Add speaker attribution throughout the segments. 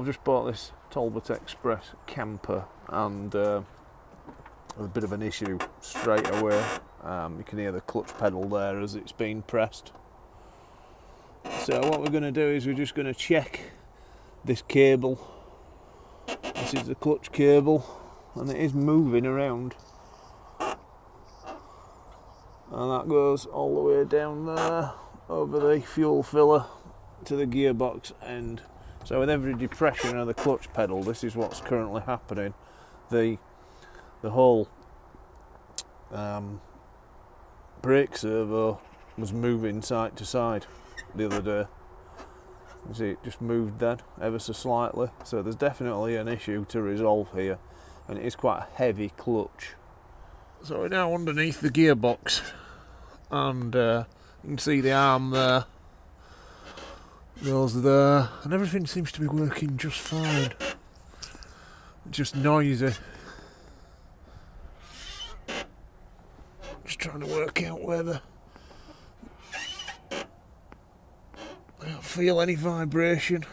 Speaker 1: I've just bought this Talbot Express camper, and a bit of an issue straight away. You can hear the clutch pedal there as it's being pressed. So what we're going to do is we're just going to check this cable. This is the clutch cable, and it is moving around. And that goes all the way down there over the fuel filler to the gearbox end. So with every depression of the clutch pedal, this is what's currently happening. The whole brake servo was moving side to side the other day. You see, it just moved then ever so slightly. So there's definitely an issue to resolve here, and it is quite a heavy clutch. So we're now underneath the gearbox, and you can see the arm there goes there, and everything seems to be working just fine. Just noisy. Just trying to work out whether I don't feel any vibration.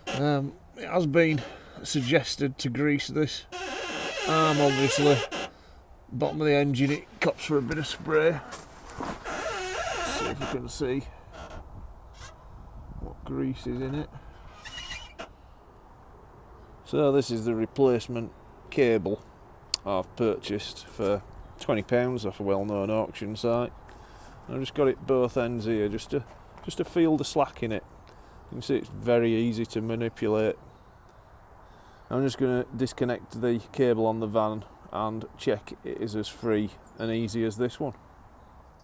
Speaker 1: It has been suggested to grease this arm, obviously. Bottom of the engine, it cops for a bit of spray. Let's see if we can see what grease is in it. So this is the replacement cable I've purchased for £20 off a well-known auction site. I've just got it both ends here just to feel the slack in it. You can see it's very easy to manipulate. I'm just going to disconnect the cable on the van and check it is as free and easy as this one.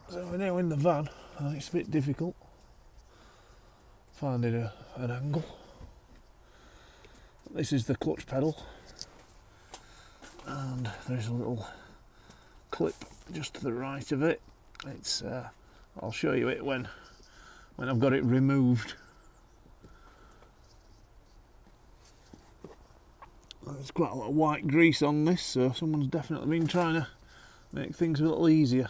Speaker 1: So we're now in the van, and it's a bit difficult finding an angle. This is the clutch pedal, and there's a little clip just to the right of it. It's I'll show you it when I've got it removed. There's quite a lot of white grease on this, so someone's definitely been trying to make things a little easier.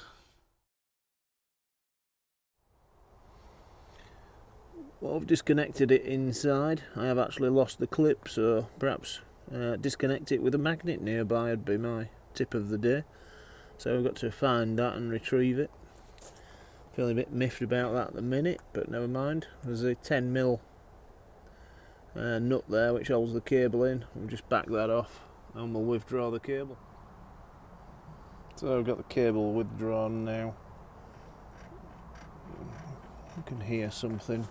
Speaker 1: Well, I've disconnected it inside. I have actually lost the clip, so perhaps disconnect it with a magnet nearby would be my tip of the day. So I've got to find that and retrieve it. Feeling a bit miffed about that at the minute, but never mind. There's a 10mm nut there which holds the cable in. We'll just back that off and we'll withdraw the cable. So I've got the cable withdrawn now. You can hear something,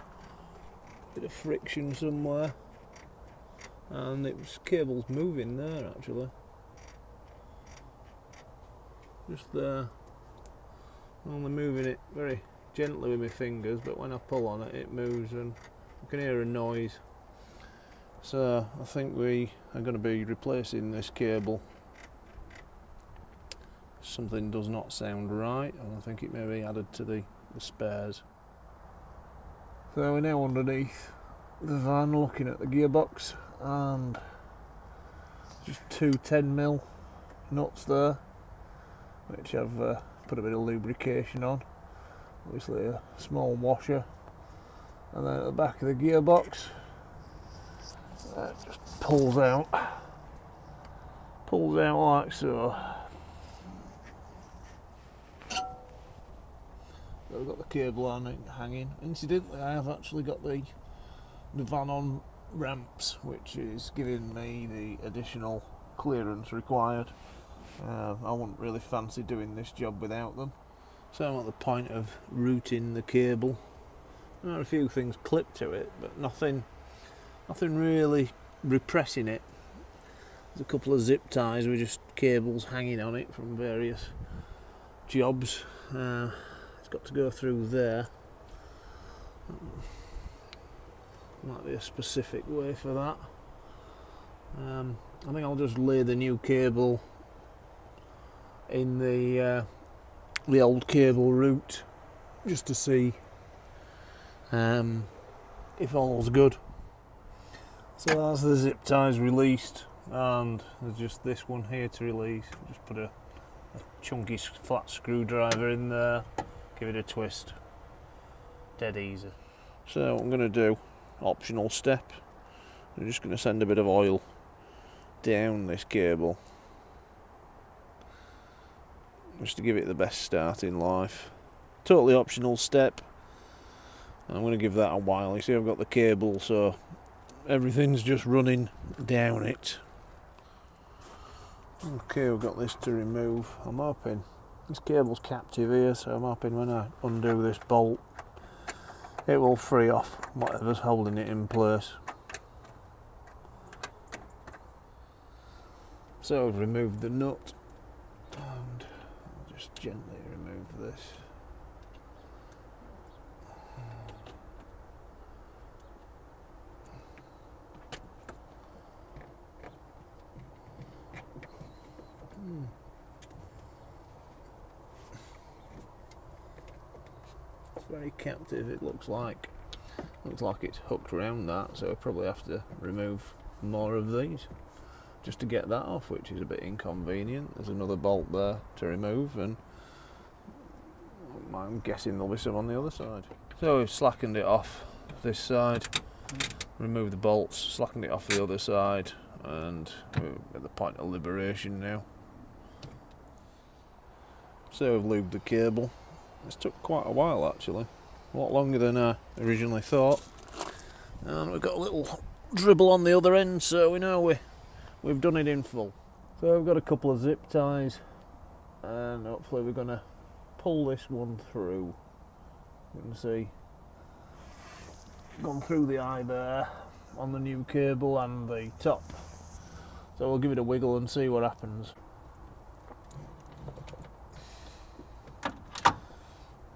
Speaker 1: bit of friction somewhere, and cable's moving there actually. Just there. I'm only moving it very gently with my fingers, but when I pull on it, it moves and you can hear a noise. So I think we are going to be replacing this cable. Something does not sound right, and I think it may be added to the spares. So we're now underneath the van looking at the gearbox, and just two 10mm nuts there, which I've put a bit of lubrication on, obviously a small washer, and then at the back of the gearbox it just pulls out like so. I've got the cable on it hanging. Incidentally, I have actually got the van on ramps, which is giving me the additional clearance required. I wouldn't really fancy doing this job without them. So I'm at the point of routing the cable. There are a few things clipped to it, but nothing really repressing it. There's a couple of zip ties with just cables hanging on it from various jobs. It's got to go through there. Might be a specific way for that. I think I'll just lay the new cable in the old cable route just to see if all's good. So that's the zip ties released, and there's just this one here to release. Just put a chunky flat screwdriver in there, give it a twist, dead easy. So what I'm going to do, optional step, I'm just going to send a bit of oil down this cable just to give it the best start in life. Totally optional step. I'm going to give that a while. You see, I've got the cable, so everything's just running down it. Okay, we've got this to remove. I'm hoping this cable's captive here, so I'm hoping when I undo this bolt it will free off whatever's holding it in place. So I've removed the nut and I'll just gently remove this. It's very captive, it looks like. Looks like it's hooked around that, so I probably have to remove more of these just to get that off, which is a bit inconvenient. There's another bolt there to remove, and I'm guessing there'll be some on the other side. So we've slackened it off this side, removed the bolts, slackened it off the other side, and we're at the point of liberation now. So we've lubed the cable. This took quite a while actually, a lot longer than I originally thought. And we've got a little dribble on the other end, so we know we've done it in full. So we've got a couple of zip ties, and hopefully we're going to pull this one through. You can see gone through the eye there on the new cable and the top. So we'll give it a wiggle and see what happens.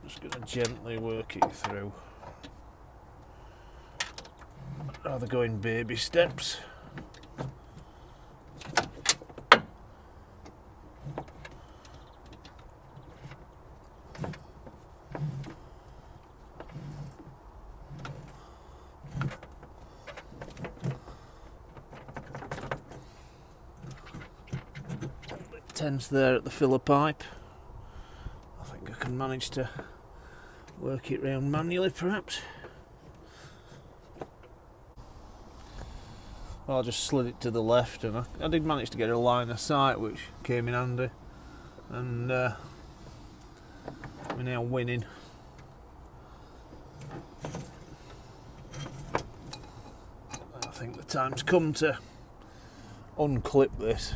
Speaker 1: Just going to gently work it through. Rather go in baby steps. Tense there at the filler pipe. I think I can manage to work it round manually perhaps. Well, I just slid it to the left, and I did manage to get a line of sight which came in handy, and we're now winning. I think the time's come to unclip this.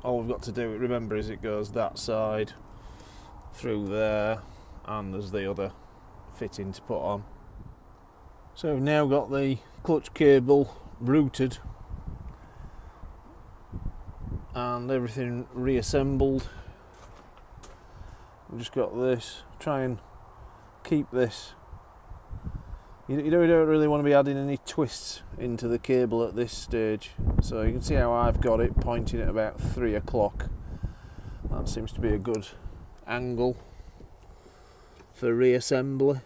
Speaker 1: All we've got to do, remember, is it goes that side through there, and there's the other fitting to put on. So we've now got the clutch cable routed and everything reassembled. We've just got this. Try and keep this. You don't really want to be adding any twists into the cable at this stage. So you can see how I've got it pointing at about 3 o'clock. That seems to be a good angle for reassembly.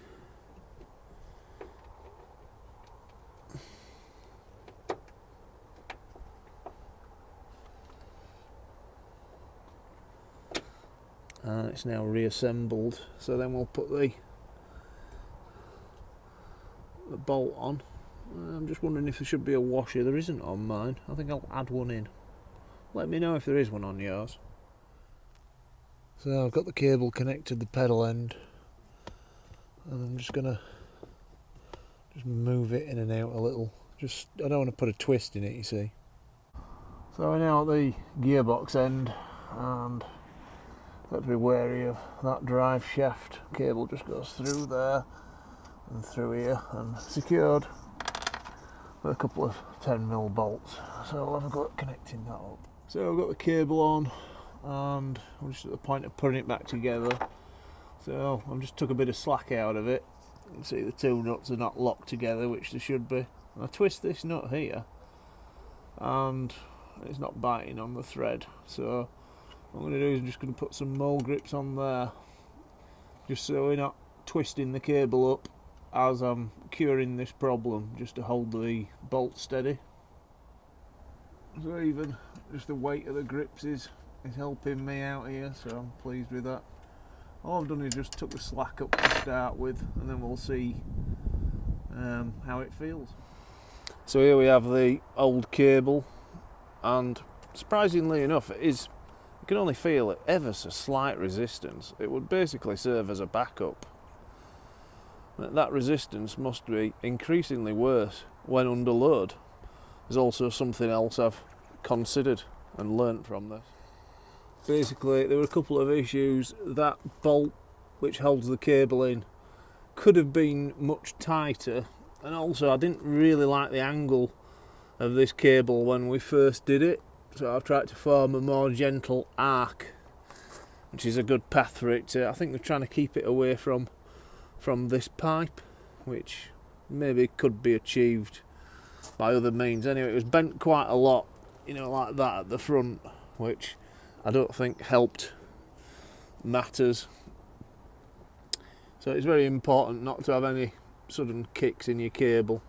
Speaker 1: And it's now reassembled, so then we'll put the bolt on. I'm just wondering if there should be a washer. There isn't on mine. I think I'll add one in. Let me know if there is one on yours. So I've got the cable connected to the pedal end, and I'm just gonna move it in and out a little. I don't want to put a twist in it, you see. So we're now at the gearbox end, and got to be wary of that drive shaft. Cable just goes through there and through here and secured with a couple of 10mm bolts. So we'll have a go at connecting that up. So I've got the cable on, and I'm just at the point of putting it back together. So I've just took a bit of slack out of it. You can see the two nuts are not locked together, which they should be. I twist this nut here and it's not biting on the thread, so what I'm going to do is I'm just going to put some mole grips on there, just so we're not twisting the cable up as I'm curing this problem, just to hold the bolt steady. So even just the weight of the grips is helping me out here, so I'm pleased with that. All I've done is just took the slack up to start with, and then we'll see how it feels. So here we have the old cable, and surprisingly enough, you can only feel it ever so slight resistance. It would basically serve as a backup. That resistance must be increasingly worse when under load. There's also something else I've considered and learnt from this. Basically, there were a couple of issues. That bolt which holds the cable in could have been much tighter, and also I didn't really like the angle of this cable when we first did it, so I've tried to form a more gentle arc, which is a good path for it to. I think they're trying to keep it away from this pipe, which maybe could be achieved by other means. Anyway, it was bent quite a lot, you know, like that at the front, which I don't think helped matters. So it's very important not to have any sudden kicks in your cable.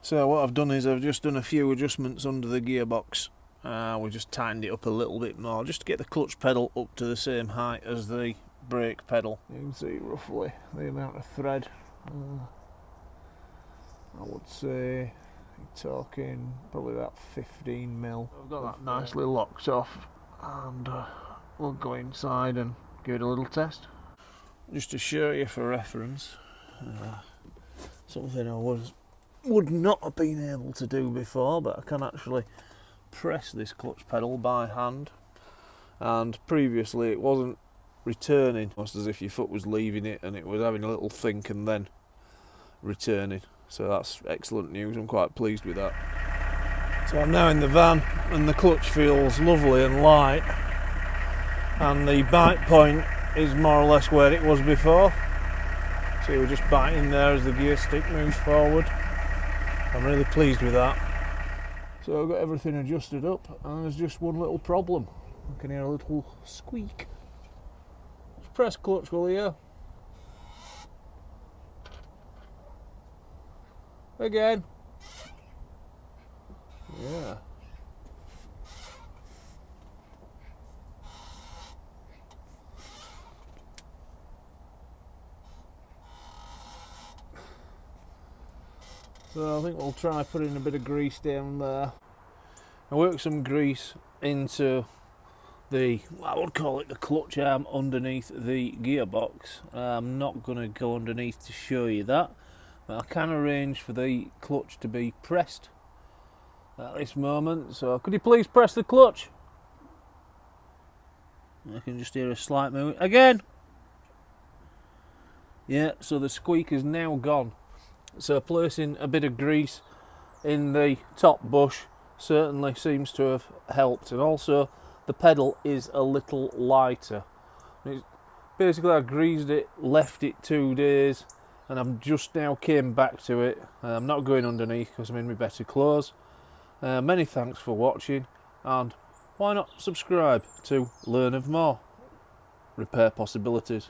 Speaker 1: So what I've done is I've just done a few adjustments under the gearbox. We just tightened it up a little bit more just to get the clutch pedal up to the same height as the brake pedal. You can see roughly the amount of thread. I would say you're talking probably about 15 mil. I've got that nicely locked off, and we'll go inside and give it a little test. Just to show you for reference, something I would not have been able to do before, but I can actually press this clutch pedal by hand, and previously it wasn't returning, almost as if your foot was leaving it and it was having a little think and then returning. So that's excellent news, I'm quite pleased with that. So I'm now in the van and the clutch feels lovely and light, and the bite point is more or less where it was before. So we're just biting there as the gear stick moves forward. I'm really pleased with that. So I've got everything adjusted up, and there's just one little problem. I can hear a little squeak. Just press clutch, will you? Again. Yeah. So I think we'll try putting a bit of grease down there. I work some grease into I would call it the clutch arm underneath the gearbox. I'm not going to go underneath to show you that, but I can arrange for the clutch to be pressed at this moment. So could you please press the clutch? I can just hear a slight movement. Again! Yeah, so the squeak is now gone. So placing a bit of grease in the top bush certainly seems to have helped, and also the pedal is a little lighter. Basically I greased it, left it 2 days, and I've just now came back to it. I'm not going underneath because I'm in my better clothes. Many thanks for watching, and why not subscribe to learn of more repair possibilities.